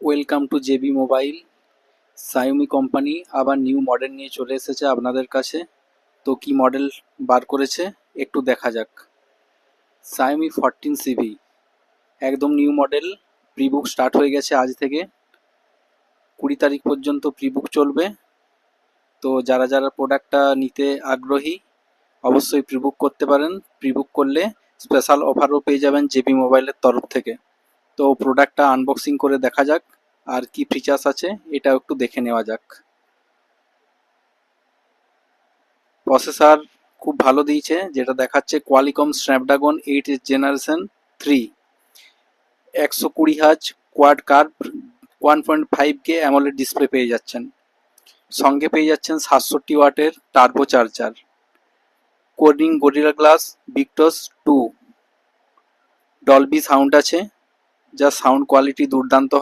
Welcome to JB mobile. সাইমি company আবার new model নিয়ে চলে এসেছে আপনাদের কাছে। তো কি মডেল বার করেছে একটু দেখা যাক। সাইমি 14CV একদম নিউ মডেল। প্রিবুক স্টার্ট হয়ে গেছে আজ থেকে 20 তারিখ পর্যন্ত প্রিবুক চলবে। তো যারা যারা প্রোডাক্টটা নিতে আগ্রহী অবশ্যই প্রিবুক করতে পারেন। প্রিবুক করলে স্পেশাল অফারও পেয়ে যাবেন জেবি মোবাইলের তরফ থেকে। তো প্রোডাক্টটা আনবক্সিং করে দেখা যাক আর কি ফিচার্স আছে এটাও একটু দেখে নেওয়া যাক। প্রসেসর খুব ভালো দিয়েছে, যেটা দেখাচ্ছে Qualcomm Snapdragon 8 generation 3, 120 Hz quad curve 1.5K AMOLED display পেয়ে যাচ্ছেন। সঙ্গে পেয়ে যাচ্ছেন 67 ওয়াটের turbo charger, Corning Gorilla Glass Victus 2, Dolby sound আছে, যা সাউন্ড কোয়ালিটি দুর্দান্ত।